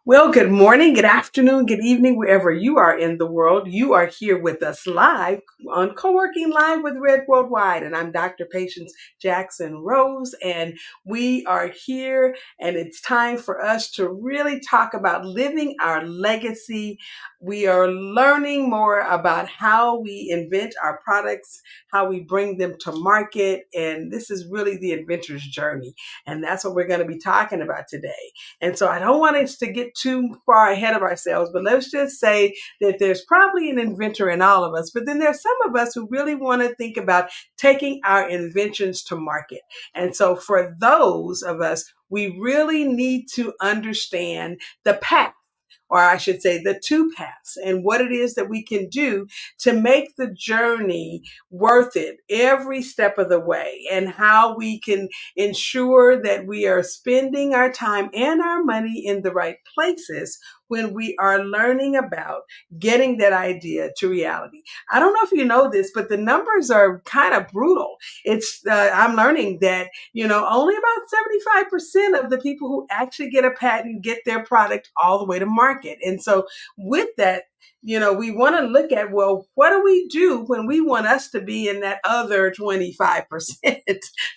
Well, good morning, good afternoon, good evening, wherever you are in the world. You are here with us live on Co-working Live with Red Worldwide. And I'm Dr. Patience Jackson Rose. And we are here, and it's time for us to really talk about living our legacy. We are learning more about how we invent our products, how we bring them to market. And this is really the inventor's journey. And that's what we're going to be talking about today. And so I don't want us to get too far ahead of ourselves, but let's just say that there's probably an inventor in all of us, but then there's some of us who really want to think about taking our inventions to market. And so for those of us, we really need to understand the path, or I should say the two paths, and what it is that we can do to make the journey worth it every step of the way, and how we can ensure that we are spending our time and our money in the right places when we are learning about getting that idea to reality. I don't know if you know this, but the numbers are kind of brutal. I'm learning that, only about 75% of the people who actually get a patent get their product all the way to market. And so with that, we want to look at, well, what do we do when we want us to be in that other 25%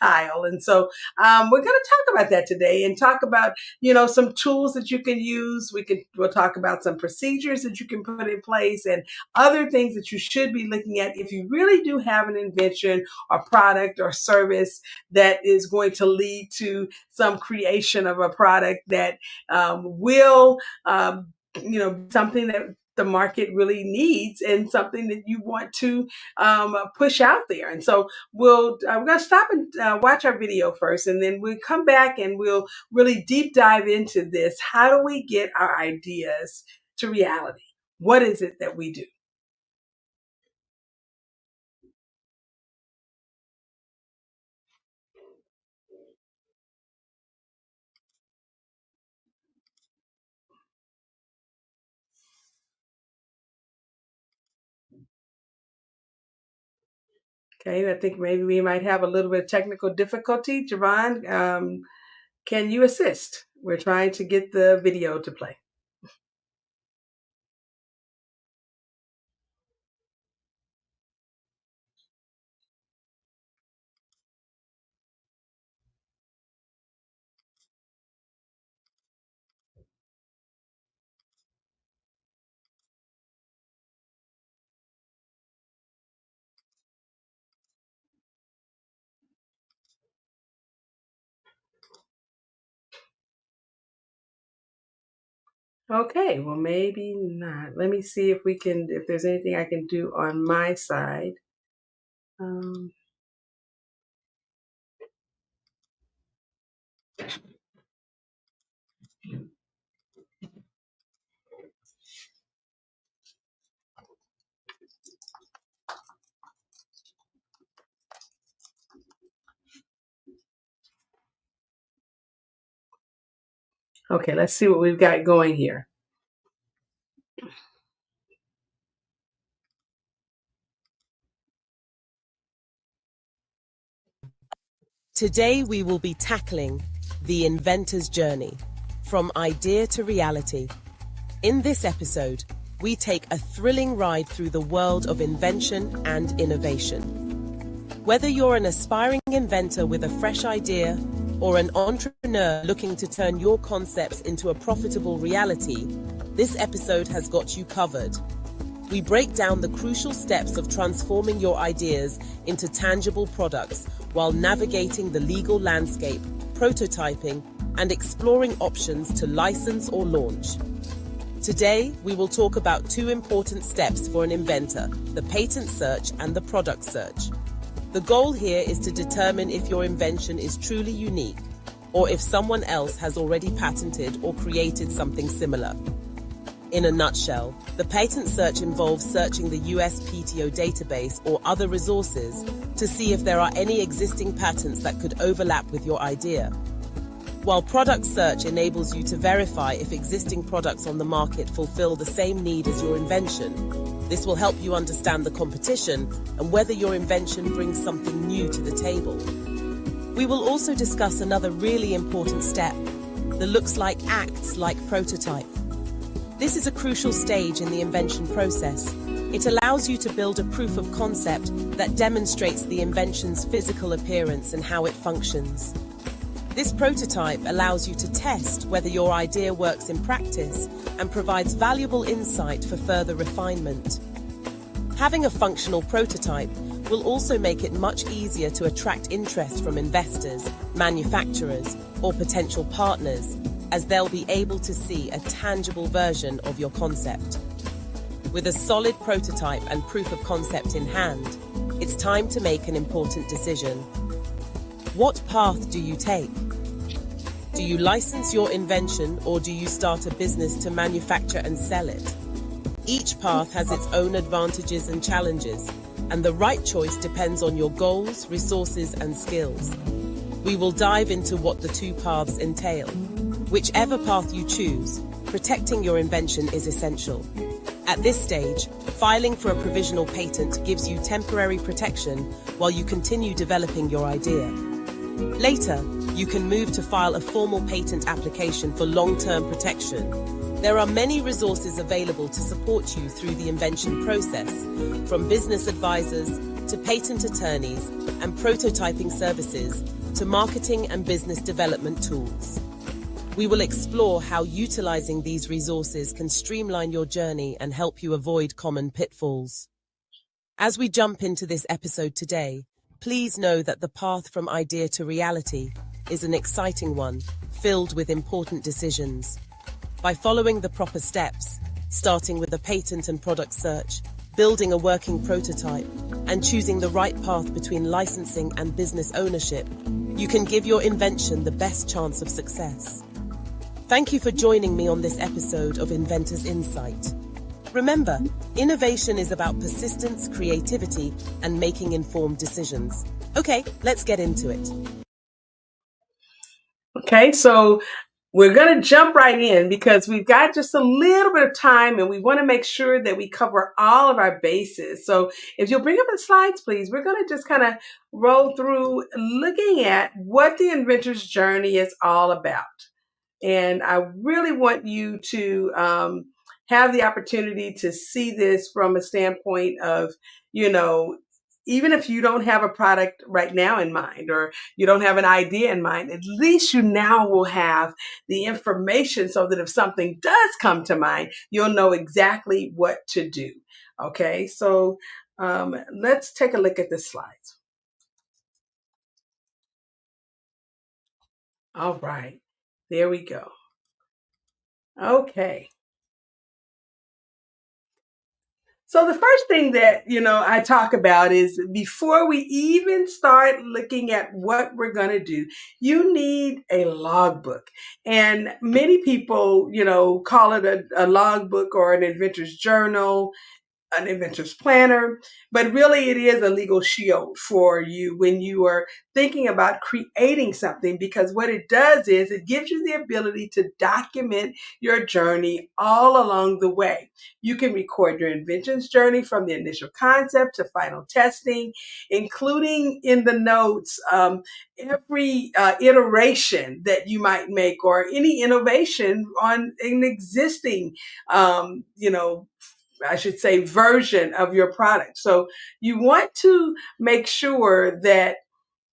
aisle? And so we're going to talk about that today and talk about, some tools that you can use. We'll talk about some procedures that you can put in place and other things that you should be looking at if you really do have an invention or product or service that is going to lead to some creation of a product that will, something that the market really needs and something that you want to push out there. And so we're going to stop and watch our video first, and then we'll come back and we'll really deep dive into this. How do we get our ideas to reality? What is it that we do? Okay, I think maybe we might have a little bit of technical difficulty. Javon, can you assist? We're trying to get the video to play. Okay, well, maybe not. Let me see if there's anything I can do on my side. Um, okay, let's see what we've got going here. Today we will be tackling the inventor's journey, from idea to reality. In this episode, we take a thrilling ride through the world of invention and innovation. Whether you're an aspiring inventor with a fresh idea or an entrepreneur looking to turn your concepts into a profitable reality, this episode has got you covered. We break down the crucial steps of transforming your ideas into tangible products while navigating the legal landscape, prototyping, and exploring options to license or launch. Today, we will talk about two important steps for an inventor: the patent search and the product search. The goal here is to determine if your invention is truly unique, or if someone else has already patented or created something similar. In a nutshell, the patent search involves searching the USPTO database or other resources to see if there are any existing patents that could overlap with your idea. While product search enables you to verify if existing products on the market fulfill the same need as your invention, this will help you understand the competition and whether your invention brings something new to the table. We will also discuss another really important step, the looks like acts like prototype. This is a crucial stage in the invention process. It allows you to build a proof of concept that demonstrates the invention's physical appearance and how it functions. This prototype allows you to test whether your idea works in practice and provides valuable insight for further refinement. Having a functional prototype will also make it much easier to attract interest from investors, manufacturers, or potential partners, as they'll be able to see a tangible version of your concept. With a solid prototype and proof of concept in hand, it's time to make an important decision. What path do you take? Do you license your invention, or do you start a business to manufacture and sell it? Each path has its own advantages and challenges, and the right choice depends on your goals, resources, and skills. We will dive into what the two paths entail. Whichever path you choose, protecting your invention is essential. At this stage, filing for a provisional patent gives you temporary protection while you continue developing your idea. Later, you can move to file a formal patent application for long-term protection. There are many resources available to support you through the invention process, from business advisors to patent attorneys and prototyping services to marketing and business development tools. We will explore how utilizing these resources can streamline your journey and help you avoid common pitfalls. As we jump into this episode today, please know that the path from idea to reality is an exciting one, filled with important decisions. By following the proper steps, starting with a patent and product search, building a working prototype, and choosing the right path between licensing and business ownership, you can give your invention the best chance of success. Thank you for joining me on this episode of Inventors Insight. Remember, innovation is about persistence, creativity, and making informed decisions. Okay, let's get into it. Okay, so we're going to jump right in because we've got just a little bit of time and we want to make sure that we cover all of our bases. So if you'll bring up the slides, please, we're going to just kind of roll through looking at what the inventor's journey is all about. And I really want you to have the opportunity to see this from a standpoint of, even if you don't have a product right now in mind or you don't have an idea in mind, at least you now will have the information so that if something does come to mind, you'll know exactly what to do. Okay, so let's take a look at the slides. All right, there we go. Okay. So the first thing that, I talk about is before we even start looking at what we're going to do, you need a logbook. And many people, call it a logbook or an inventor's journal, an inventor's planner, but really it is a legal shield for you when you are thinking about creating something, because what it does is it gives you the ability to document your journey all along the way. You can record your invention's journey from the initial concept to final testing, including in the notes every iteration that you might make or any innovation on an existing, I should say, version of your product. So you want to make sure that,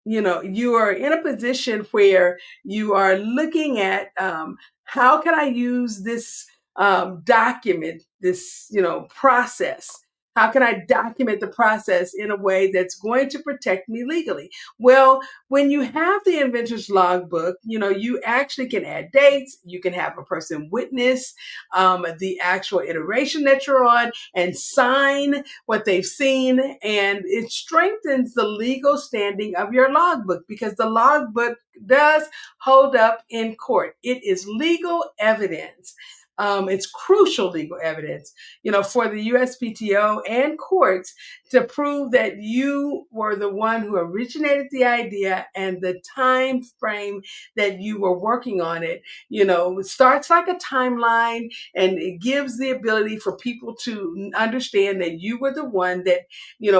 you are in a position where you are looking at how can I use this document, this, process? How can I document the process in a way that's going to protect me legally? Well, when you have the inventor's logbook, you actually can add dates. You can have a person witness the actual iteration that you're on and sign what they've seen. And it strengthens the legal standing of your logbook because the logbook does hold up in court. It is legal evidence. It's crucial legal evidence, for the USPTO and courts to prove that you were the one who originated the idea and the time frame that you were working on it. It starts like a timeline and it gives the ability for people to understand that you were the one that,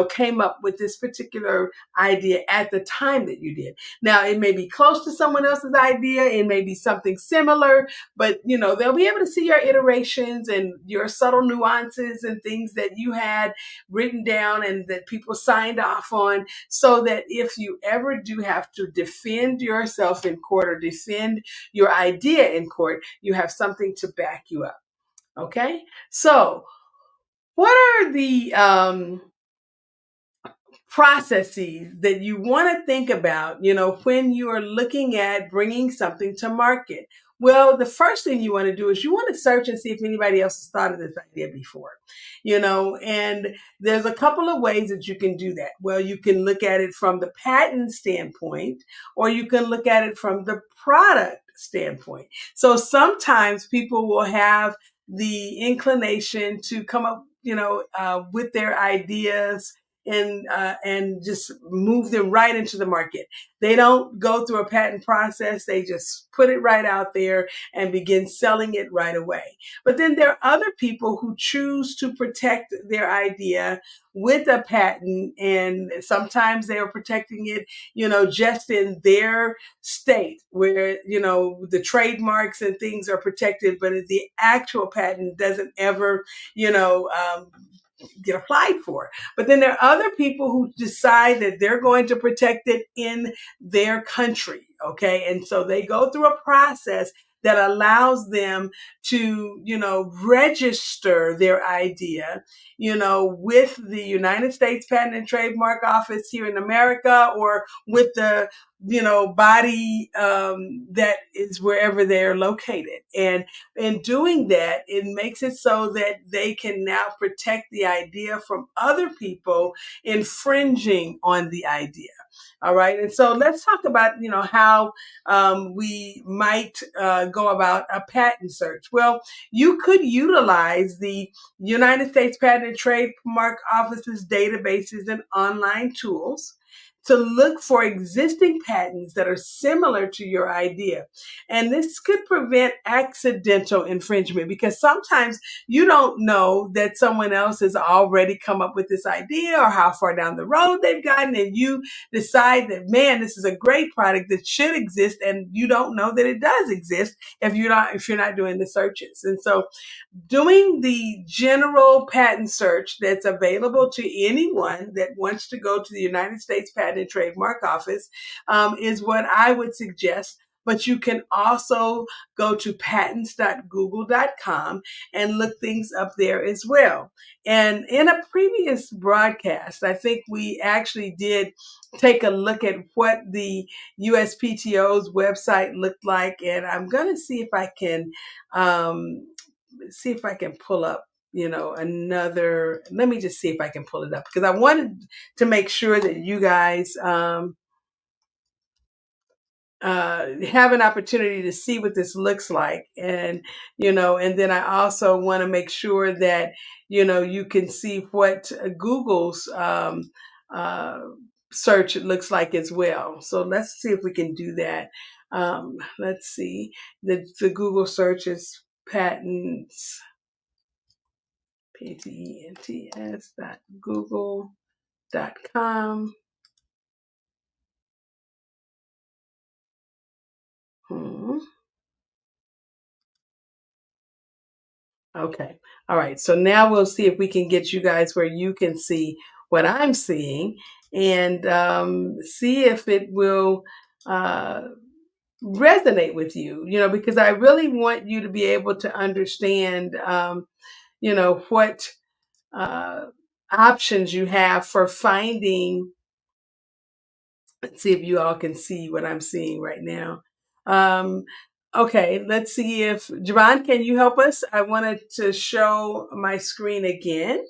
came up with this particular idea at the time that you did. Now, it may be close to someone else's idea. It may be something similar, but, they'll be able to see your iterations and your subtle nuances and things that you had written down and that people signed off on, so that if you ever do have to defend yourself in court or defend your idea in court, you have something to back you up. Okay? So, what are the processes that you want to think about, when you are looking at bringing something to market? Well, the first thing you want to do is you want to search and see if anybody else has thought of this idea before, and there's a couple of ways that you can do that. Well, you can look at it from the patent standpoint, or you can look at it from the product standpoint. So sometimes people will have the inclination to come up, with their ideas and just move them right into the market. They don't go through a patent process. They just put it right out there and begin selling it right away. But then there are other people who choose to protect their idea with a patent, and sometimes they are protecting it, just in their state where, the trademarks and things are protected, but the actual patent doesn't ever, get applied for. But then there are other people who decide that they're going to protect it in their country. Okay. And so they go through a process that allows them to, register their idea, with the United States Patent and Trademark Office here in America, or with the, body that is wherever they're located. And in doing that, it makes it so that they can now protect the idea from other people infringing on the idea. All right. And so let's talk about, how we might go about a patent search. Well, you could utilize the United States Patent and Trademark Office's databases and online tools to look for existing patents that are similar to your idea. And this could prevent accidental infringement, because sometimes you don't know that someone else has already come up with this idea or how far down the road they've gotten, and you decide that, man, this is a great product that should exist, and you don't know that it does exist if you're not doing the searches. And so doing the general patent search that's available to anyone that wants to go to the United States Patent and Trademark Office is what I would suggest. But you can also go to patents.google.com and look things up there as well. And in a previous broadcast, I think we actually did take a look at what the USPTO's website looked like. And I'm going to see if I can pull up, let me just see if I can pull it up, because I wanted to make sure that you guys have an opportunity to see what this looks like. And, and then I also want to make sure that, you can see what Google's search looks like as well. So let's see if we can do that. Let's see. The Google search is patents. patents.google.com. Okay. All right. So now we'll see if we can get you guys where you can see what I'm seeing, and see if it will resonate with you, because I really want you to be able to understand, what options you have for finding. Let's see if you all can see what I'm seeing right now. Okay, let's see if, Javon, can you help us? I wanted to show my screen again.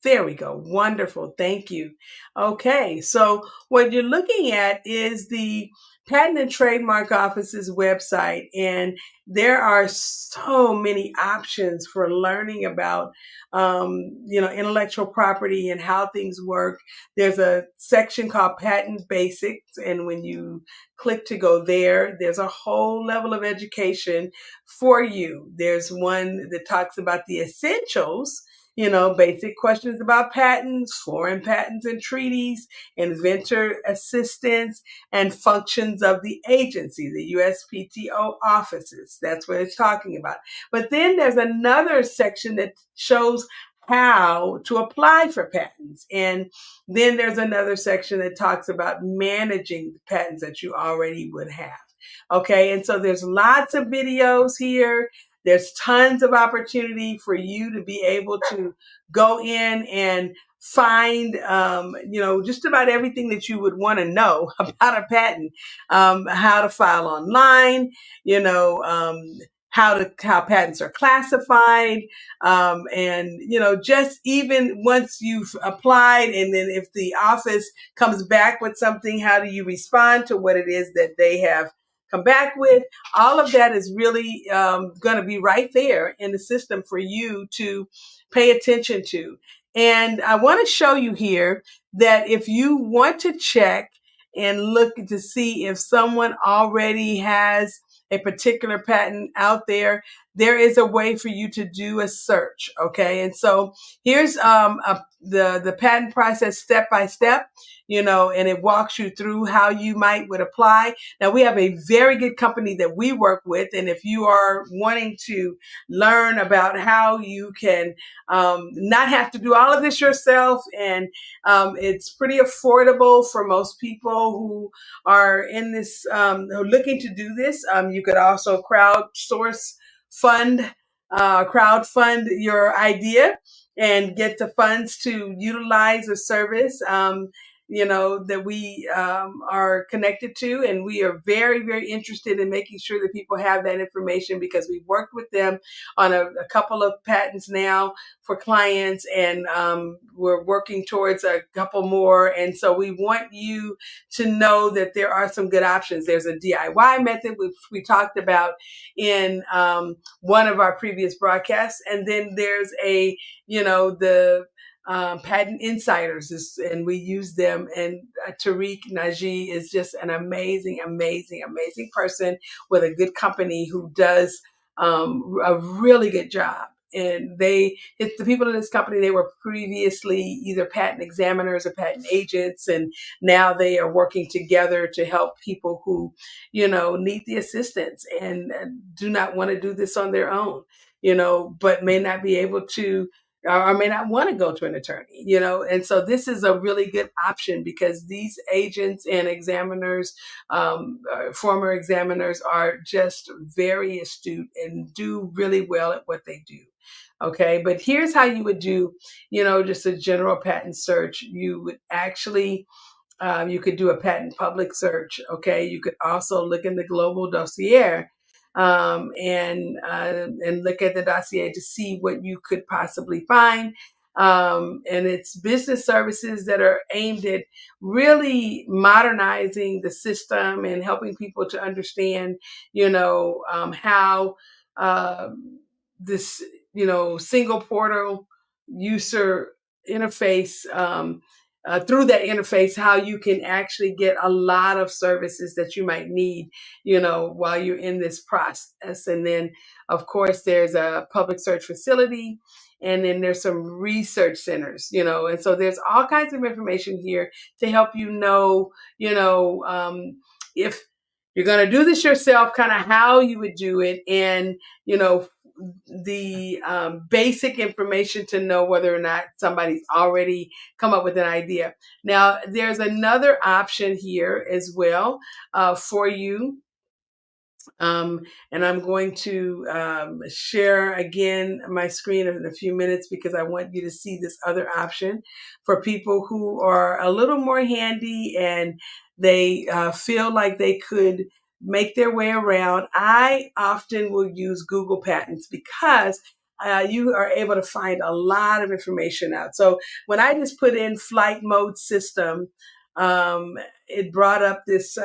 There we go. Wonderful. Thank you. Okay, so what you're looking at is the Patent and Trademark Office's website, and there are so many options for learning about, intellectual property and how things work. There's a section called Patent Basics, and when you click to go there, there's a whole level of education for you. There's one that talks about the essentials, basic questions about patents, foreign patents and treaties, inventor assistance, and functions of the agency, the USPTO offices. That's what it's talking about. But then there's another section that shows how to apply for patents. And then there's another section that talks about managing the patents that you already would have. Okay, and so there's lots of videos here. There's tons of opportunity for you to be able to go in and find, just about everything that you would want to know about a patent, how to file online, you know, um, how patents are classified, and just even once you've applied, and then if the office comes back with something, how do you respond to what it is that they have come back with? All of that is really going to be right there in the system for you to pay attention to. And I want to show you here that if you want to check and look to see if someone already has a particular patent out there, there is a way for you to do a search. Okay, and so here's the patent process step by step, and it walks you through how you would apply. Now, we have a very good company that we work with, and if you are wanting to learn about how you can not have to do all of this yourself, and it's pretty affordable for most people who are in this, who are looking to do this. You could also crowdfund your idea and get the funds to utilize a service that we are connected to. And we are very, very interested in making sure that people have that information, because we've worked with them on a couple of patents now for clients, and we're working towards a couple more. And so we want you to know that there are some good options. There's a DIY method, which we talked about in one of our previous broadcasts. And then there's the Patent Insiders, and we use them. And Tariq Naji is just an amazing, amazing, amazing person with a good company who does a really good job. And it's the people in this company, they were previously either patent examiners or patent agents, and now they are working together to help people who, need the assistance and do not want to do this on their own, but may not be able to, or may not want to go to an attorney, and so this is a really good option, because these agents and examiners, former examiners, are just very astute and do really well at what they do. Okay, but here's how you would do, just a general patent search. You would actually you could do a patent public search. Okay, you could also look in the global dossier, and look at the dossier to see what you could possibly find. And it's business services that are aimed at really modernizing the system and helping people to understand, how this, single portal user interface, through that interface, how you can actually get a lot of services that you might need, while you're in this process. And then, of course, there's a public search facility, and then there's some research centers, and so there's all kinds of information here to help if you're going to do this yourself, kind of how you would do it, and, the basic information to know whether or not somebody's already come up with an idea. Now, there's another option here as well for you. And I'm going to share again my screen in a few minutes, because I want you to see this other option for people who are a little more handy and they feel like they could make their way around. I often will use Google Patents, because you are able to find a lot of information out. So when I just put in flight mode system, Um, it brought up this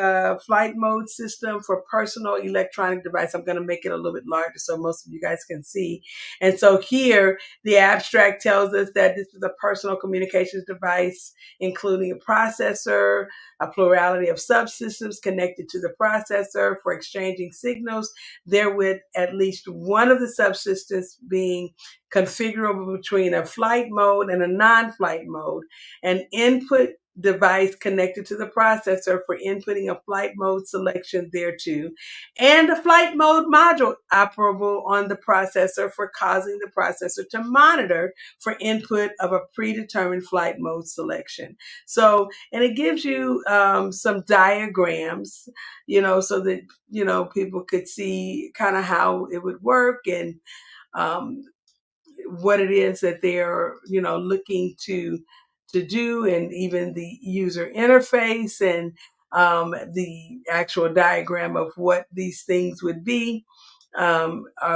flight mode system for personal electronic device. I'm going to make it a little bit larger so most of you guys can see. And so here, the abstract tells us that this is a personal communications device, including a processor, a plurality of subsystems connected to the processor for exchanging signals, therewith at least one of the subsystems being configurable between a flight mode and a non-flight mode. An input device connected to the processor for inputting a flight mode selection thereto, and a flight mode module operable on the processor for causing the processor to monitor for input of a predetermined flight mode selection. So, and it gives you some diagrams, so that, people could see kind of how it would work, and um, what it is that they're looking to do, and even the user interface, and the actual diagram of what these things would be,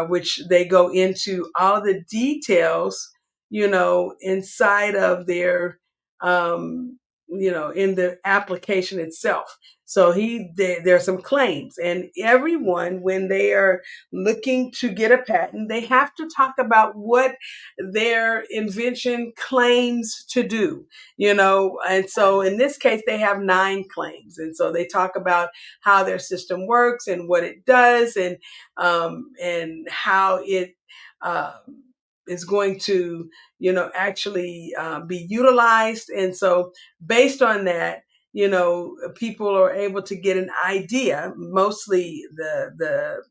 which they go into all the details, inside of their, in the application itself. So there are some claims, and everyone, when they are looking to get a patent, they have to talk about what their invention claims to do, and so in this case, they have 9 claims. And so they talk about how their system works and what it does, and how it uh, is going to, actually be utilized. And so based on that, people are able to get an idea. Mostly the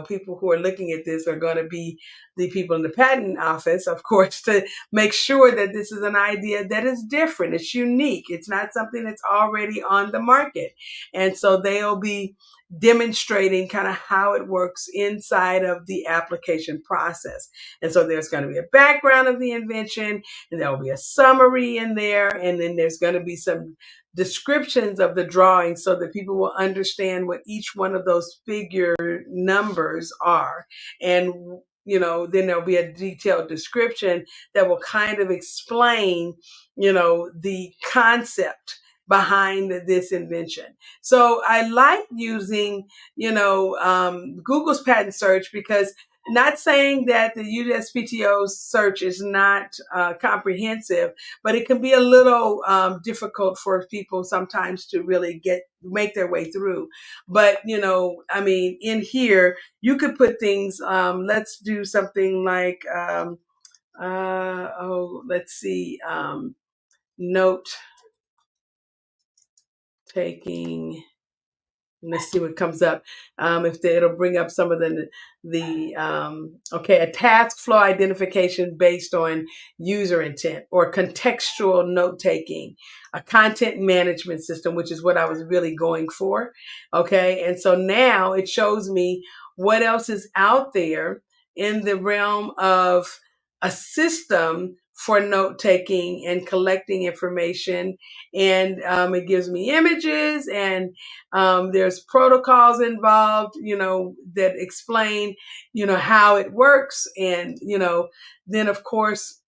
people who are looking at this are going to be the people in the patent office, of course, to make sure that this is an idea that is different. It's unique. It's not something that's already on the market. And so they'll be demonstrating kind of how it works inside of the application process. And so there's going to be a background of the invention, and there will be a summary in there, and then there's going to be some descriptions of the drawing so that people will understand what each one of those figure numbers are. And then there'll be a detailed description that will kind of explain, the concept behind this invention. So I like using, Google's patent search, because, not saying that the USPTO search is not comprehensive, but it can be a little difficult for people sometimes to really make their way through. But in here you could put things. Let's do something like let's see, note taking. Let's see what comes up. It'll bring up some of okay, a task flow identification based on user intent, or contextual note taking, a content management system, which is what I was really going for. Okay, and so now it shows me what else is out there in the realm of a system for note taking and collecting information, and it gives me images, and there's protocols involved, that explain, how it works. And, then of course,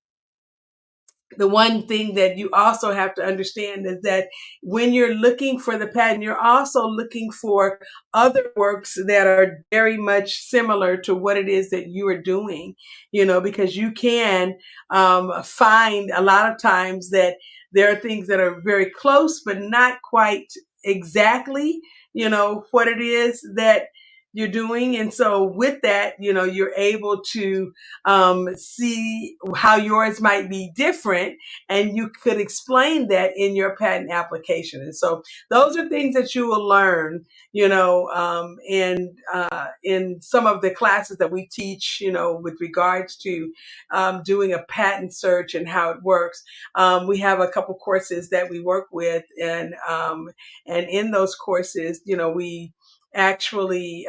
the one thing that you also have to understand is that when you're looking for the patent, you're also looking for other works that are very much similar to what it is that you are doing, because you can find a lot of times that there are things that are very close, but not quite exactly, what it is that you're doing. And so with that, you're able to see how yours might be different, and you could explain that in your patent application. And so those are things that you will learn, in some of the classes that we teach, with regards to doing a patent search and how it works. We have a couple courses that we work with, and in those courses, we actually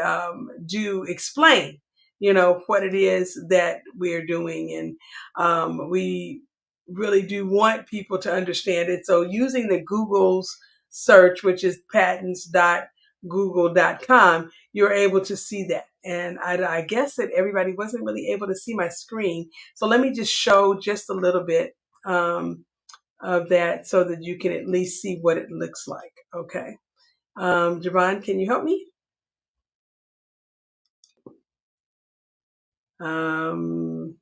do explain, what it is that we're doing. And we really do want people to understand it. So using the Google's search, which is patents.google.com, you're able to see that. And I guess that everybody wasn't really able to see my screen. So let me just show just a little bit. of that so that you can at least see what it looks like. Okay. Javon, can you help me? Um,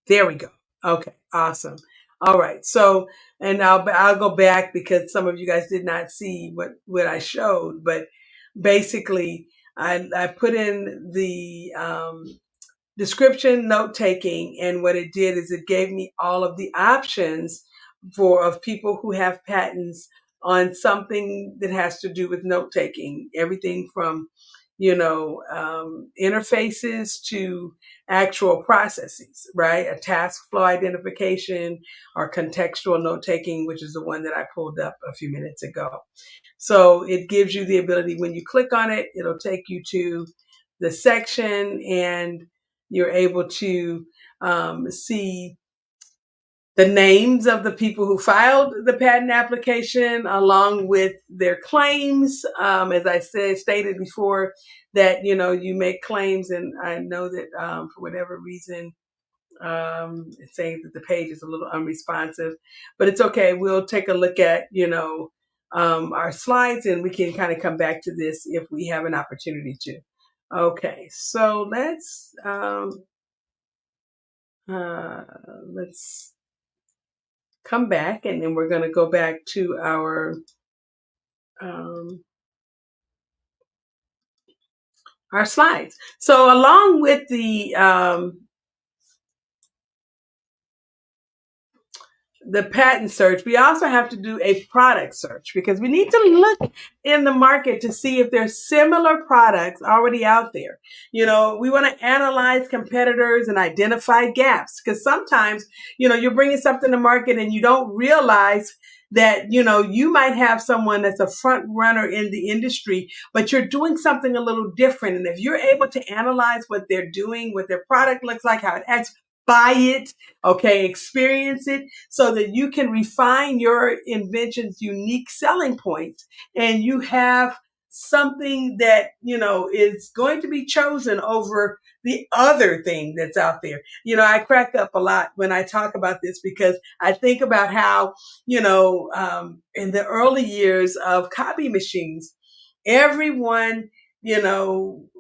there we go. Okay, awesome. All right. So, and I'll go back because some of you guys did not see what I showed, but basically I put in the description, note taking, and what it did is it gave me all of the options of people who have patents on something that has to do with note taking. Everything from interfaces to actual processes, right? A task flow identification or contextual note taking, which is the one that I pulled up a few minutes ago. So it gives you the ability, when you click on it, it'll take you to the section and you're able to see the names of the people who filed the patent application along with their claims. As I stated before, that, you make claims, and I know that for whatever reason, it's saying that the page is a little unresponsive, but it's okay. We'll take a look at, our slides, and we can kind of come back to this if we have an opportunity to. Okay, so let's come back, and then we're going to go back to um, our slides. So along with the patent search, we also have to do a product search because we need to look in the market to see if there's similar products already out there. We want to analyze competitors and identify gaps, because sometimes, you're bringing something to market and you don't realize that, you might have someone that's a front runner in the industry, but you're doing something a little different. And if you're able to analyze what they're doing, what their product looks like, how it acts, buy it, okay, experience it, so that you can refine your invention's unique selling points, and you have something that, is going to be chosen over the other thing that's out there. I crack up a lot when I talk about this, because I think about how, in the early years of copy machines, everyone,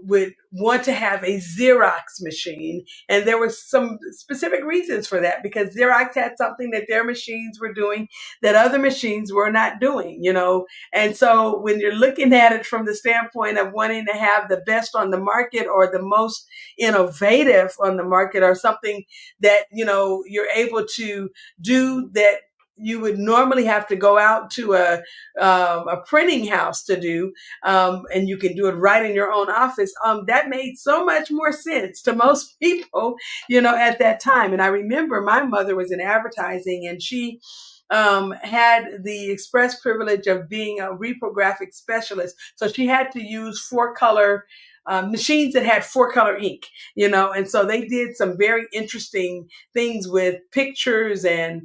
would want to have a Xerox machine. And there were some specific reasons for that, because Xerox had something that their machines were doing that other machines were not doing, And so when you're looking at it from the standpoint of wanting to have the best on the market or the most innovative on the market, or something that, you're able to do that you would normally have to go out to a printing house to do, and you can do it right in your own office. That made so much more sense to most people, at that time. And I remember my mother was in advertising, and she had the express privilege of being a reprographic specialist. So she had to use four color machines that had four color ink, and so they did some very interesting things with pictures and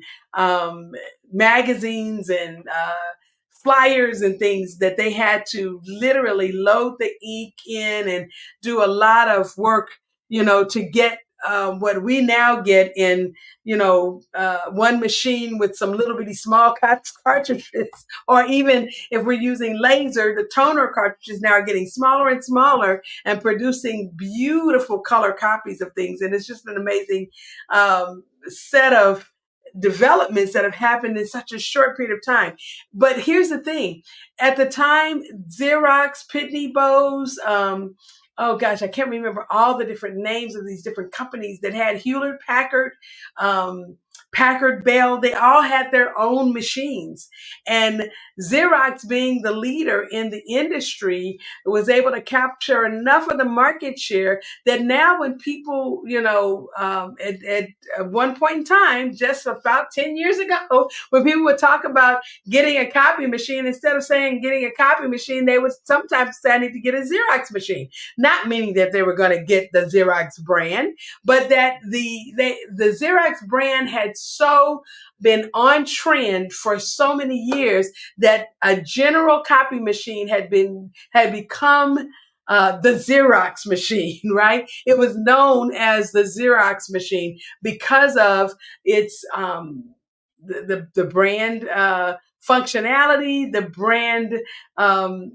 magazines and flyers and things that they had to literally load the ink in and do a lot of work, to get what we now get in, one machine with some little bitty small cartridges, or even if we're using laser, the toner cartridges now are getting smaller and smaller and producing beautiful color copies of things. And it's just an amazing set of developments that have happened in such a short period of time. But here's the thing. At the time, Xerox, Pitney Bowes, oh gosh, I can't remember all the different names of these different companies that had Hewlett Packard, Packard Bell, they all had their own machines. And Xerox, being the leader in the industry, was able to capture enough of the market share that now when people, at one point in time, just about 10 years ago, when people would talk about getting a copy machine, instead of saying getting a copy machine, they would sometimes say I need to get a Xerox machine. Not meaning that they were going to get the Xerox brand, but that the Xerox brand had so been on trend for so many years that a general copy machine had become the Xerox machine, right? It was known as the Xerox machine because of its the brand functionality, the brand, the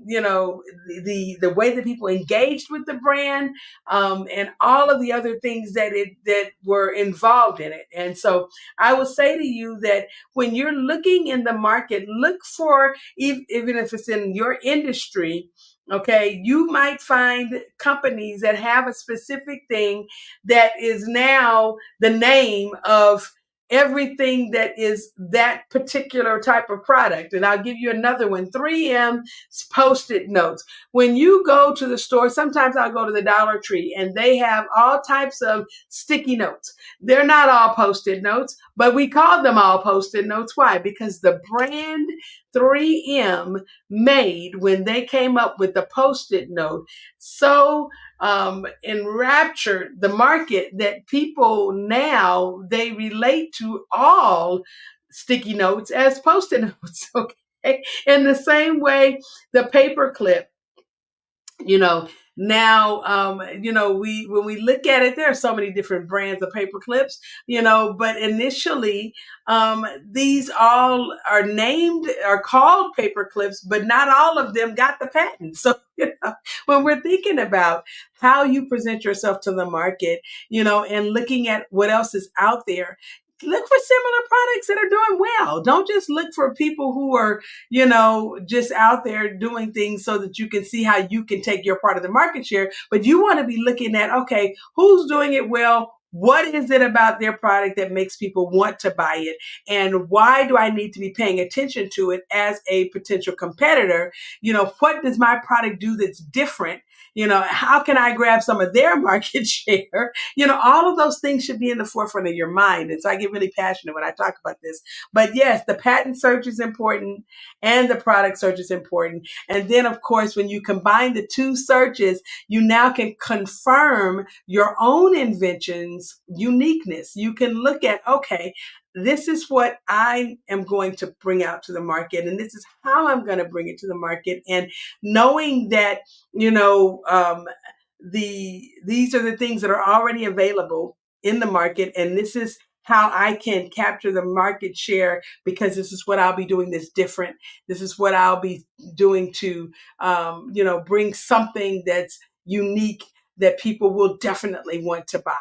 way that people engaged with the brand, and all of the other things that were involved in it. And so I will say to you that when you're looking in the market, look for, even if it's in your industry, okay, you might find companies that have a specific thing that is now the name of everything that is that particular type of product. And I'll give you another one, 3M Post-it notes. When you go to the store, sometimes I'll go to the Dollar Tree and they have all types of sticky notes. They're not all Post-it notes, but we call them all Post-it notes. Why? Because the brand 3M made, when they came up with the Post-it note, so enraptured the market that people now, they relate to all sticky notes as Post-it notes. Okay, in the same way, the paper clip, you know now, we, when we look at it, there are so many different brands of paper clips, but initially, these all are called paper clips, but not all of them got the patent. So when we're thinking about how you present yourself to the market, and looking at what else is out there, look for similar products that are doing well. Don't just look for people who are, just out there doing things so that you can see how you can take your part of the market share. But you want to be looking at, okay, who's doing it well? What is it about their product that makes people want to buy it? And why do I need to be paying attention to it as a potential competitor? What does my product do that's different? How can I grab some of their market share? All of those things should be in the forefront of your mind. And so I get really passionate when I talk about this. But yes, the patent search is important and the product search is important. And then, of course, when you combine the two searches, you now can confirm your own invention's uniqueness. You can look at, okay, this is what I am going to bring out to the market, and this is how I'm going to bring it to the market. And knowing that, these are the things that are already available in the market, and this is how I can capture the market share, because this is what I'll be doing that's different. This is what I'll be doing to, bring something that's unique that people will definitely want to buy.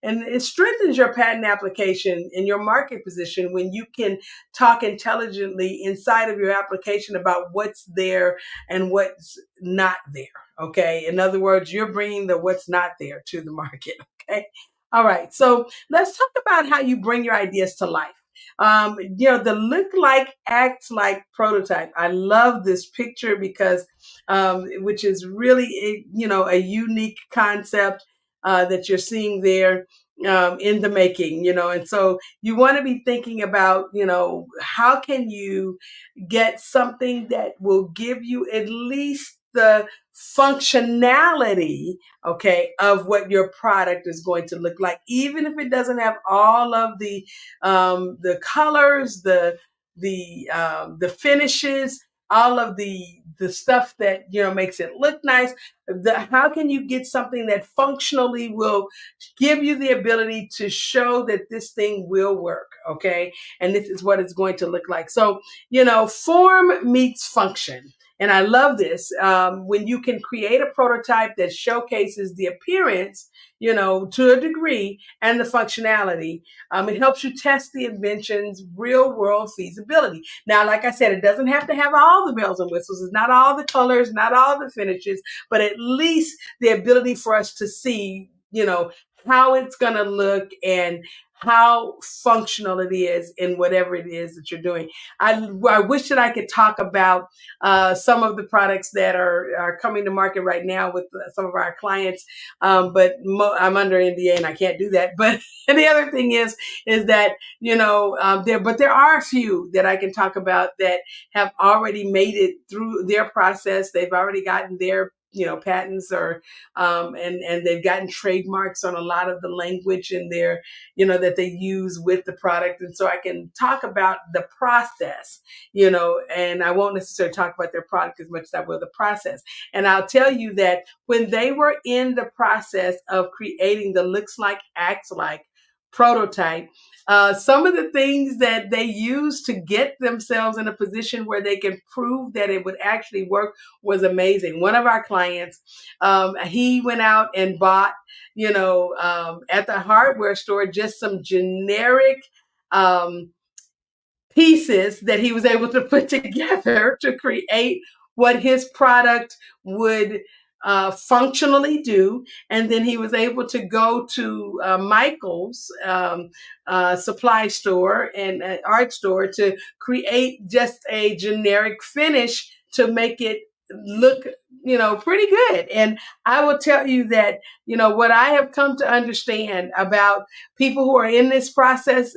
And it strengthens your patent application and your market position when you can talk intelligently inside of your application about what's there and what's not there. Okay. In other words, you're bringing the what's not there to the market. Okay. All right. So let's talk about how you bring your ideas to life. The look like, act like prototype. I love this picture because, which is really, a unique concept that you're seeing there in the making, and so you want to be thinking about, how can you get something that will give you at least the functionality, okay, of what your product is going to look like, even if it doesn't have all of the colors, the finishes, all of the stuff that makes it look nice. How can you get something that functionally will give you the ability to show that this thing will work, okay? And this is what it's going to look like. So, form meets function. And I love this. When you can create a prototype that showcases the appearance, to a degree, and the functionality, it helps you test the invention's real world feasibility. Now, like I said, it doesn't have to have all the bells and whistles. It's not all the colors, not all the finishes, but at least the ability for us to see, how it's going to look and how functional it is in whatever it is that you're doing. I wish that I could talk about some of the products that are coming to market right now with some of our clients, but I'm under NDA and I can't do that. But and the other thing is that there are a few that I can talk about that have already made it through their process. They've already gotten their patents, or and they've gotten trademarks on a lot of the language in their that they use with the product. And so I can talk about the process, and I won't necessarily talk about their product as much as I will the process. And I'll tell you that when they were in the process of creating the looks like, acts like prototype, some of the things that they use to get themselves in a position where they can prove that it would actually work was amazing. One of our clients, he went out and bought, at the hardware store, just some generic um, pieces that he was able to put together to create what his product would functionally do. And then he was able to go to Michael's supply store and art store to create just a generic finish to make it look, pretty good. And I will tell you that, what I have come to understand about people who are in this process,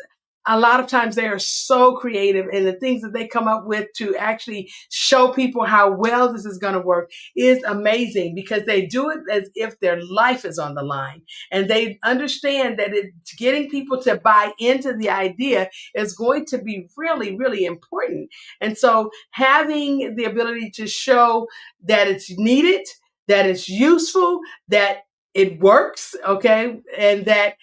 a lot of times they are so creative, and the things that they come up with to actually show people how well this is going to work is amazing, because they do it as if their life is on the line, and they understand that it's getting people to buy into the idea is going to be really, really important. And so having the ability to show that it's needed, that it's useful, that it works, okay, and that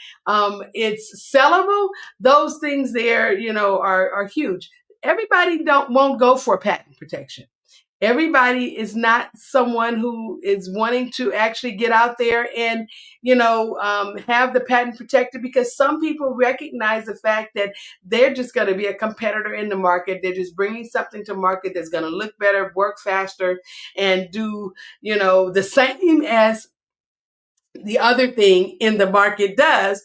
it's sellable, those things there, are huge. Everybody won't go for patent protection. Everybody is not someone who is wanting to actually get out there and, have the patent protected, because some people recognize the fact that they're just going to be a competitor in the market. They're just bringing something to market that's going to look better, work faster, and do, the same as the other thing in the market does,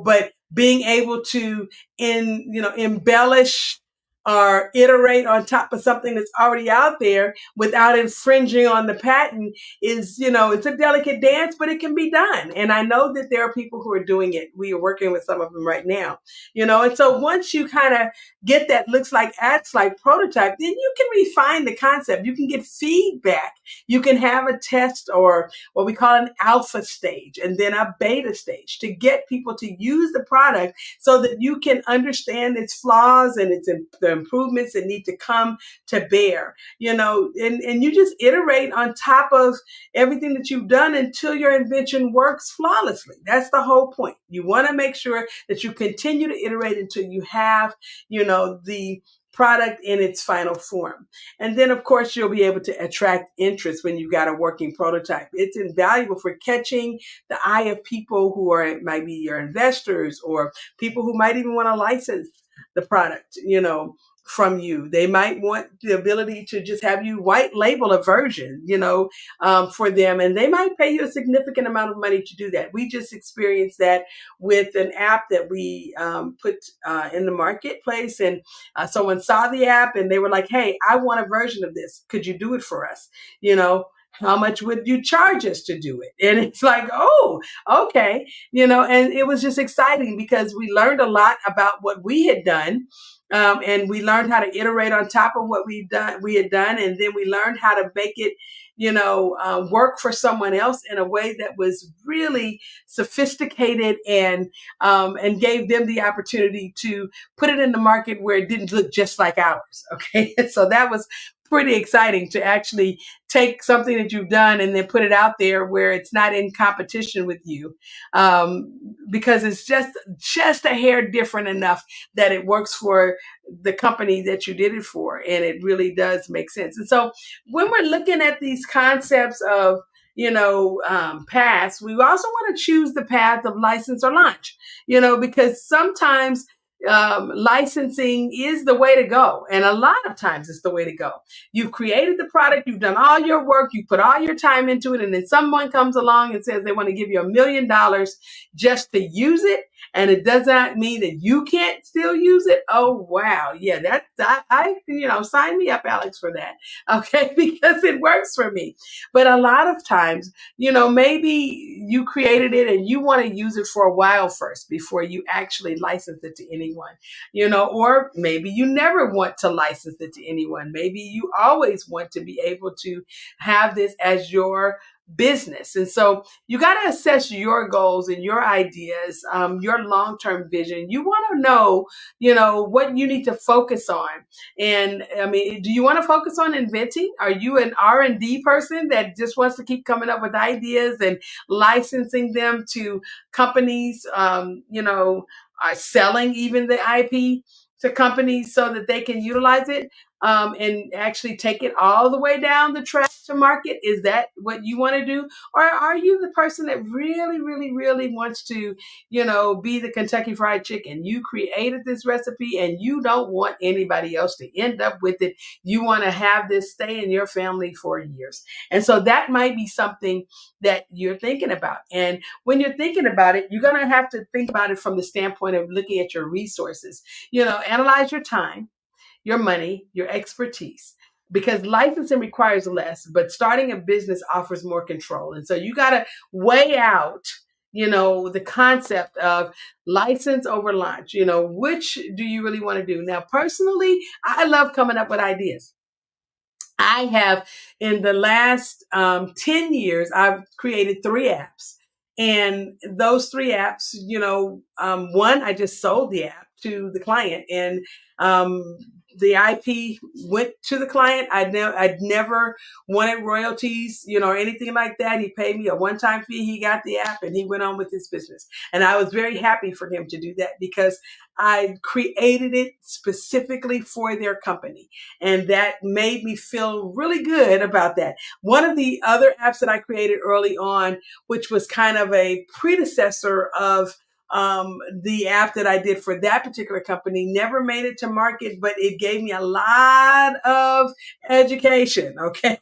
but being able to embellish or iterate on top of something that's already out there without infringing on the patent is, it's a delicate dance, but it can be done. And I know that there are people who are doing it. We are working with some of them right now, and so once you kind of get that looks like, acts like prototype, then you can refine the concept. You can get feedback. You can have a test, or what we call an alpha stage, and then a beta stage, to get people to use the product so that you can understand its flaws and the improvements that need to come to bear, and you just iterate on top of everything that you've done until your invention works flawlessly. That's the whole point. You want to make sure that you continue to iterate until you have, the product in its final form. And then, of course, you'll be able to attract interest when you've got a working prototype. It's invaluable for catching the eye of people who might be your investors, or people who might even want to license the product, from you. They might want the ability to just have you white label a version, for them, and they might pay you a significant amount of money to do that. We just experienced that with an app that we put in the marketplace, and someone saw the app and they were like, "Hey, I want a version of this. Could you do it for us?" How much would you charge us to do it? And it's like, oh, okay. And it was just exciting because we learned a lot about what we had done. And we learned how to iterate on top of what we had done. And then we learned how to make it, work for someone else in a way that was really sophisticated, and gave them the opportunity to put it in the market where it didn't look just like ours. Okay. So that was pretty exciting, to actually take something that you've done and then put it out there where it's not in competition with you, because it's just a hair different enough that it works for the company that you did it for, and it really does make sense. And so when we're looking at these concepts of paths, we also want to choose the path of license or launch, because sometimes licensing is the way to go. And a lot of times it's the way to go. You've created the product, you've done all your work, you put all your time into it, and then someone comes along and says they want to give you $1 million just to use it. And it does not mean that you can't still use it. Oh, wow. Yeah, I sign me up, Alex, for that. Okay, because it works for me. But a lot of times, maybe you created it and you want to use it for a while first before you actually license it to anyone, or maybe you never want to license it to anyone. Maybe you always want to be able to have this as your business. And so you got to assess your goals and your ideas, your long-term vision. You want to know, what you need to focus on. And I mean, do you want to focus on inventing? Are you an R&D person that just wants to keep coming up with ideas and licensing them to companies, are selling even the IP to companies so that they can utilize it, and actually take it all the way down the track to market? Is that what you want to do? Or are you the person that really, really, really wants to, be the Kentucky Fried Chicken? You created this recipe and you don't want anybody else to end up with it. You want to have this stay in your family for years. And so that might be something that you're thinking about. And when you're thinking about it, you're going to have to think about it from the standpoint of looking at your resources. Analyze your time, your money, your expertise, because licensing requires less, but starting a business offers more control. And so you got to weigh out, the concept of license over launch. Which do you really want to do? Now, personally, I love coming up with ideas. I have, in the last 10 years, I've created 3 apps. And those 3 apps, one, I just sold the app to the client, and the IP went to the client. I'd never wanted royalties, or anything like that. He paid me a one-time fee. He got the app and he went on with his business. And I was very happy for him to do that because I created it specifically for their company. And that made me feel really good about that. One of the other apps that I created early on, which was kind of a predecessor of the app that I did for that particular company, never made it to market, but it gave me a lot of education. Okay.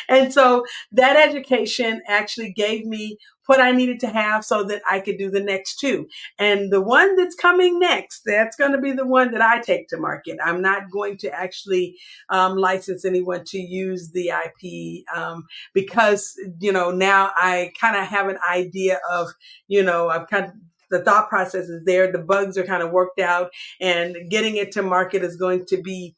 And so that education actually gave me what I needed to have so that I could do the next two. And the one that's coming next, that's going to be the one that I take to market. I'm not going to actually license anyone to use the IP, because, now I kind of have an idea of, I've kind of, the thought process is there. The bugs are kind of worked out, and getting it to market is going to be,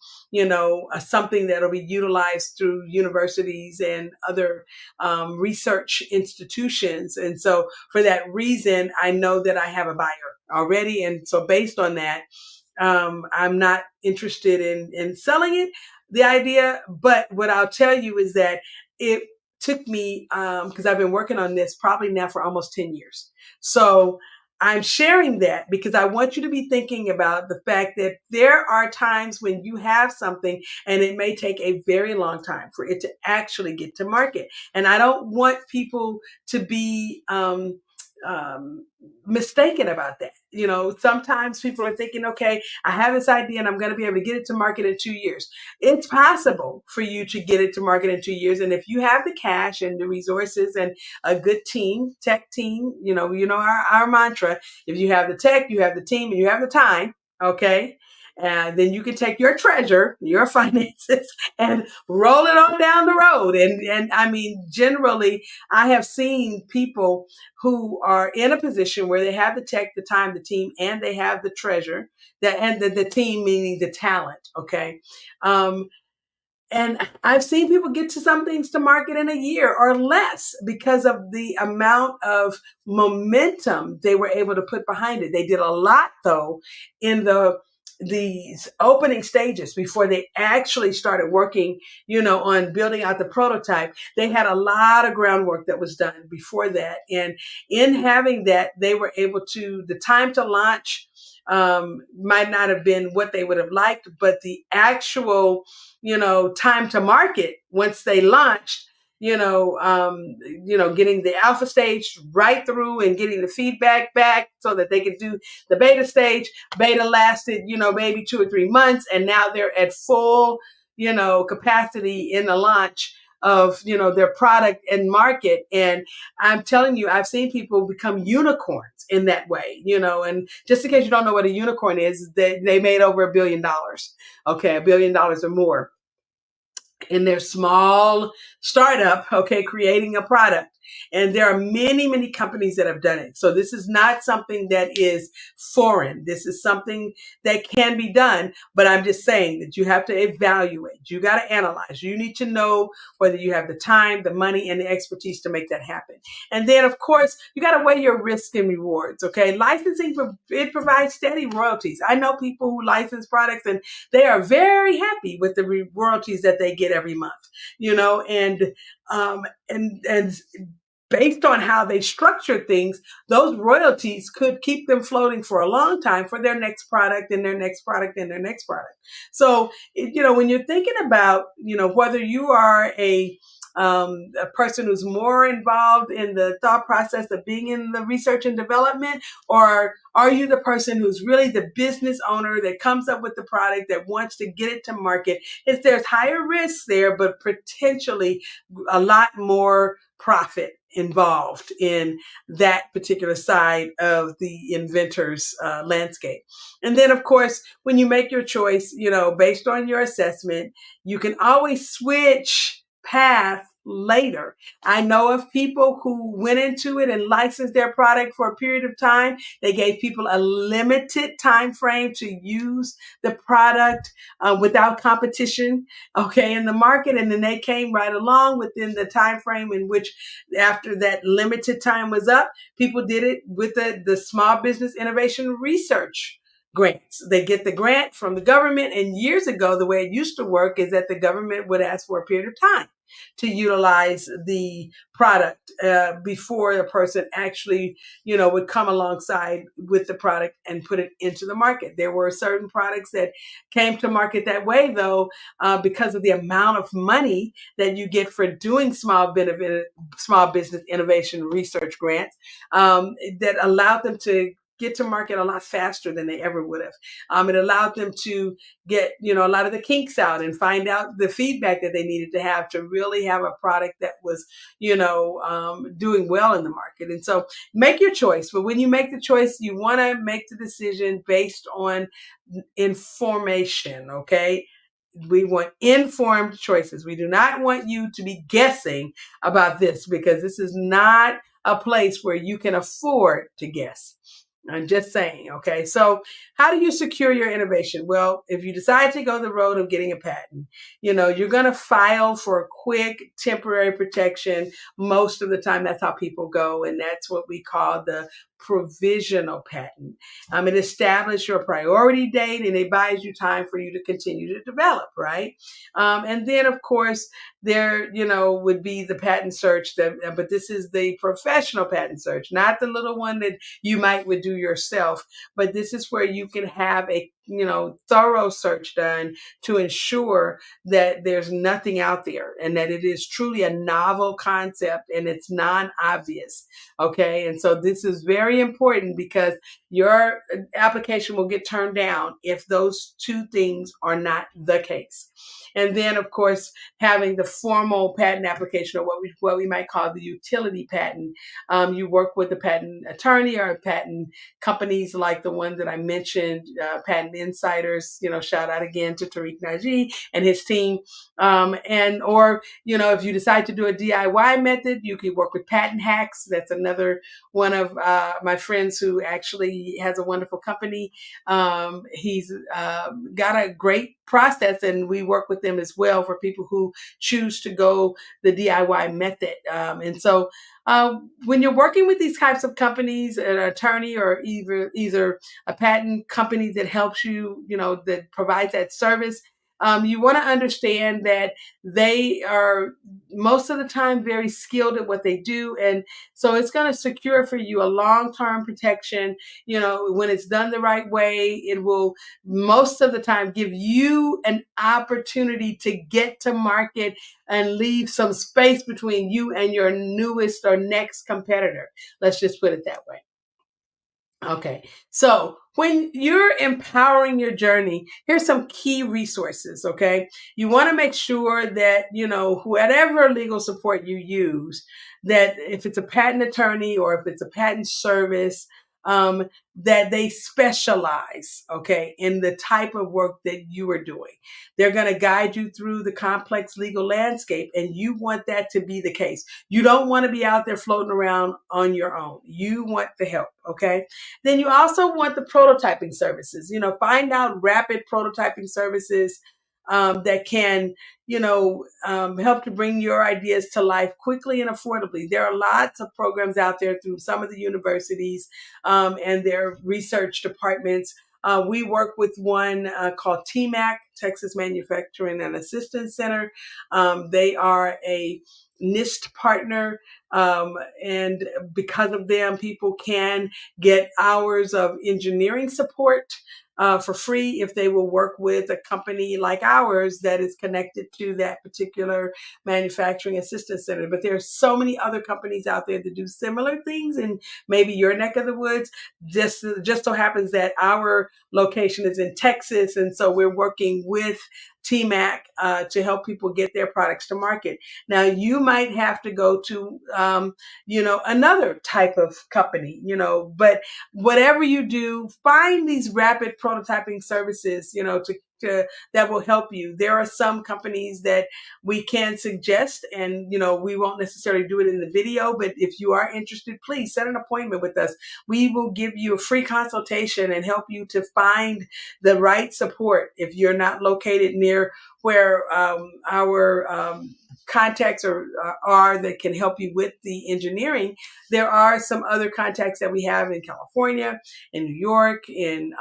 something that'll be utilized through universities and other research institutions. And so for that reason, I know that I have a buyer already. And so based on that, I'm not interested in selling it, the idea. But what I'll tell you is that it took me, because I've been working on this probably now for almost 10 years. So I'm sharing that because I want you to be thinking about the fact that there are times when you have something and it may take a very long time for it to actually get to market. And I don't want people to be mistaken about that. Sometimes people are thinking, okay, I have this idea and I'm going to be able to get it to market in 2 years. It's possible for you to get it to market in 2 years. And if you have the cash and the resources and a good team, tech team, our mantra, if you have the tech, you have the team, and you have the time, okay, and then you can take your treasure, your finances, and roll it on down the road. And I mean, generally, I have seen people who are in a position where they have the tech, the time, the team, and they have the treasure, and the team meaning the talent. Okay. And I've seen people get to some things to market in a year or less because of the amount of momentum they were able to put behind it. They did a lot, though, in these opening stages before they actually started working, on building out the prototype. They had a lot of groundwork that was done before that. And in having that, they were able to, the time to launch might not have been what they would have liked, but the actual, time to market once they launched, getting the alpha stage right through and getting the feedback back so that they could do the beta stage. Beta lasted, maybe 2 or 3 months, and now they're at full, capacity in the launch of, their product and market. And I'm telling you, I've seen people become unicorns in that way, and just in case you don't know what a unicorn is, they made over $1 billion. Okay. $1 billion or more in their small startup, okay, creating a product. And there are many, many companies that have done it. So this is not something that is foreign. This is something that can be done, but I'm just saying that you have to evaluate. You got to analyze. You need to know whether you have the time, the money, and the expertise to make that happen. And then, of course, you got to weigh your risk and rewards. Okay, licensing, it provides steady royalties. I know people who license products, and they are very happy with the royalties that they get every month. And based on how they structure things, those royalties could keep them floating for a long time for their next product and their next product and their next product. So, when you're thinking about, whether you are a person who's more involved in the thought process of being in the research and development, or are you the person who's really the business owner that comes up with the product that wants to get it to market? There's higher risks there, but potentially a lot more profit involved in that particular side of the inventor's landscape. And then, of course, when you make your choice, based on your assessment, you can always switch path later. I know of people who went into it and licensed their product for a period of time. They gave people a limited time frame to use the product without competition, okay, in the market, and then they came right along within the time frame in which, after that limited time was up, people did it with the Small Business Innovation Research grants. They get the grant from the government, and years ago, the way it used to work is that the government would ask for a period of time to utilize the product before the person actually, would come alongside with the product and put it into the market. There were certain products that came to market that way, though, because of the amount of money that you get for doing small business innovation research grants, that allowed them to get to market a lot faster than they ever would have. It allowed them to get, a lot of the kinks out and find out the feedback that they needed to have to really have a product that was, doing well in the market. And so make your choice. But when you make the choice, you want to make the decision based on information, okay? We want informed choices. We do not want you to be guessing about this, because this is not a place where you can afford to guess. I'm just saying, okay? So how do you secure your innovation? Well, if you decide to go the road of getting a patent, you're going to file for a quick temporary protection. Most of the time, that's how people go, and that's what we call the provisional patent. It establishes your priority date, and it buys you time for you to continue to develop, right? And then, of course, there, would be the patent search, but this is the professional patent search, not the little one that you would do yourself. But this is where you can have a thorough search done to ensure that there's nothing out there and that it is truly a novel concept and it's non-obvious. Okay. And so this is very important, because your application will get turned down if those two things are not the case. And then, of course, having the formal patent application, or what we might call the utility patent. You work with a patent attorney or patent companies like the one that I mentioned, Patent Insiders. Shout out again to Tariq Naji and his team. Or if you decide to do a DIY method, you can work with Patent Hacks. That's another one of my friends who actually has a wonderful company. He's got a great process, and we work with them as well for people who choose to go the DIY method. And so when you're working with these types of companies, an attorney or either a patent company that helps you, that provides that service, you want to understand that they are most of the time very skilled at what they do. And so it's going to secure for you a long-term protection. When it's done the right way, it will most of the time give you an opportunity to get to market and leave some space between you and your newest or next competitor. Let's just put it that way. Okay, so when you're empowering your journey, here's some key resources, okay? You want to make sure that, whatever legal support you use, that if it's a patent attorney or if it's a patent service, that they specialize, okay, in the type of work that you are doing. They're going to guide you through the complex legal landscape, and you want that to be the case. You don't want to be out there floating around on your own. You want the help, okay? Then you also want the prototyping services. Find out rapid prototyping services that can, help to bring your ideas to life quickly and affordably. There are lots of programs out there through some of the universities and their research departments. We work with one called TMAC, Texas Manufacturing and Assistance Center. They are a NIST partner, and because of them, people can get hours of engineering support for free if they will work with a company like ours that is connected to that particular manufacturing assistance center. But there are so many other companies out there that do similar things in maybe your neck of the woods. Just so happens that our location is in Texas, and so we're working with TMAC to help people get their products to market. Now, you might have to go to, another type of company, but whatever you do, find these rapid prototyping services, that will help you. There are some companies that we can suggest, and we won't necessarily do it in the video, but if you are interested, please set an appointment with us. We will give you a free consultation and help you to find the right support if you're not located near where our contacts are that can help you with the engineering. There are some other contacts that we have in California, in New York, in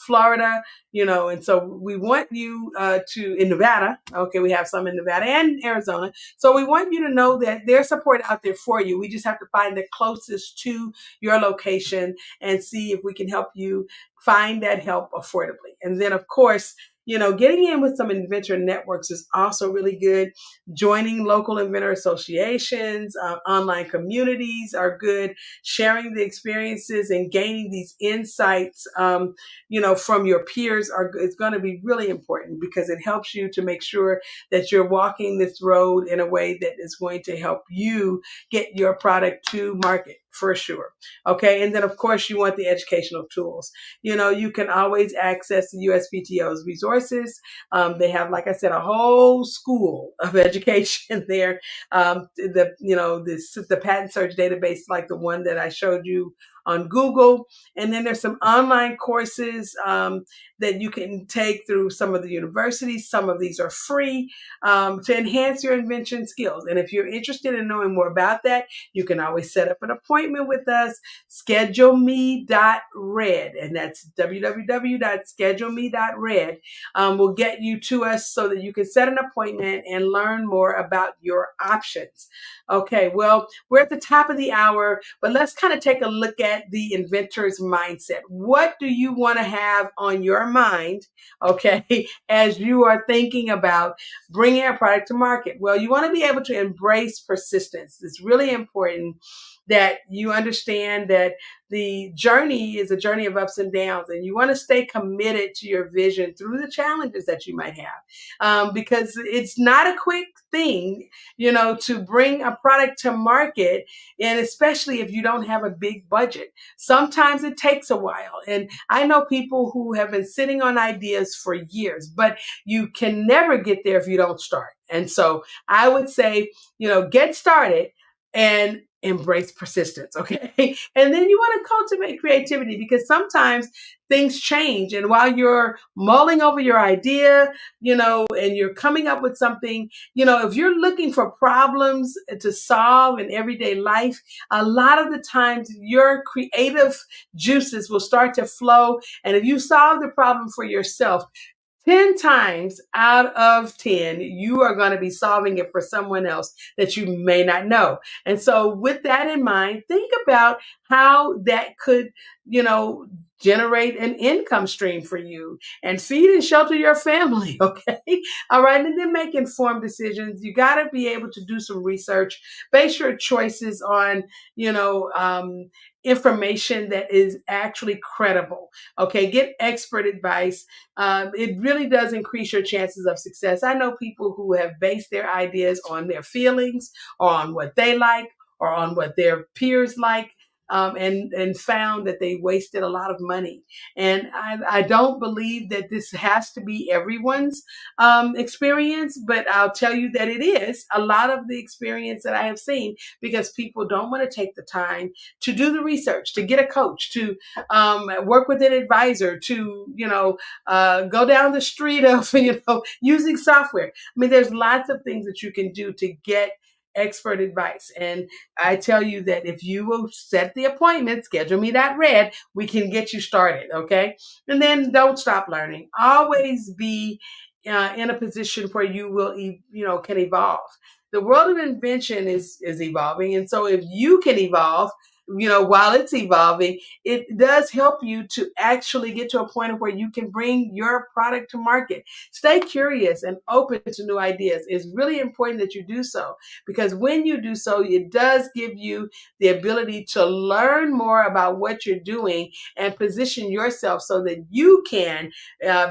Florida, and so we want you in Nevada. Okay, we have some in Nevada and Arizona. So we want you to know that there's support out there for you. We just have to find the closest to your location and see if we can help you find that help affordably. And then, of course, getting in with some inventor networks is also really good. Joining local inventor associations, online communities are good. Sharing the experiences and gaining these insights, from your peers is going to be really important because it helps you to make sure that you're walking this road in a way that is going to help you get your product to market for sure. Okay. And then, of course, you want the educational tools. You can always access the USPTO's resources. They have, like I said, a whole school of education there. The patent search database, like the one that I showed you on Google. And then there's some online courses that you can take through some of the universities. Some of these are free to enhance your invention skills. And if you're interested in knowing more about that, you can always set up an appointment with us. ScheduleMe.red, and that's www.scheduleme.red. Will get you to us so that you can set an appointment and learn more about your options. Okay, well, we're at the top of the hour, but let's kind of take a look at the inventor's mindset. What do you want to have on your mind, okay, as you are thinking about bringing a product to market? Well, you want to be able to embrace persistence. It's really important that you understand that the journey is a journey of ups and downs, and you want to stay committed to your vision through the challenges that you might have, because it's not a quick thing, to bring a product to market, and especially if you don't have a big budget. Sometimes it takes a while, and I know people who have been sitting on ideas for years, but you can never get there if you don't start. And so I would say, get started and embrace persistence, okay? And then you want to cultivate creativity, because sometimes things change. And while you're mulling over your idea, and you're coming up with something, if you're looking for problems to solve in everyday life, a lot of the times your creative juices will start to flow. And if you solve the problem for yourself, 10 times out of 10, you are going to be solving it for someone else that you may not know. And so with that in mind, think about how that could, generate an income stream for you and feed and shelter your family. Okay. All right. And then make informed decisions. You got to be able to do some research, base your choices on, information that is actually credible. Okay. Get expert advice. It really does increase your chances of success. I know people who have based their ideas on their feelings or on what they like or on what their peers like. and found that they wasted a lot of money. And I don't believe that this has to be everyone's experience, but I'll tell you that it is a lot of the experience that I have seen, because people don't want to take the time to do the research, to get a coach, to work with an advisor, to go down the street of using software. I mean, there's lots of things that you can do to get expert advice. And I tell you that if you will set the appointment, schedule me that red, we can get you started. Okay. And then don't stop learning. Always be in a position where you will, can evolve. The world of invention is evolving. And so if you can evolve, while it's evolving, it does help you to actually get to a point where you can bring your product to market. Stay curious and open to new ideas. It's really important that you do so, because when you do so, it does give you the ability to learn more about what you're doing and position yourself so that you can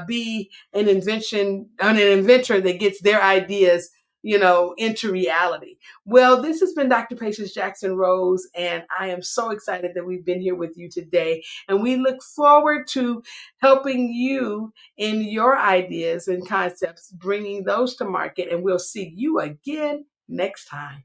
be an inventor that gets their ideas into reality. Well, this has been Dr. Patience Jackson Rose, and I am so excited that we've been here with you today. And we look forward to helping you in your ideas and concepts, bringing those to market. And we'll see you again next time.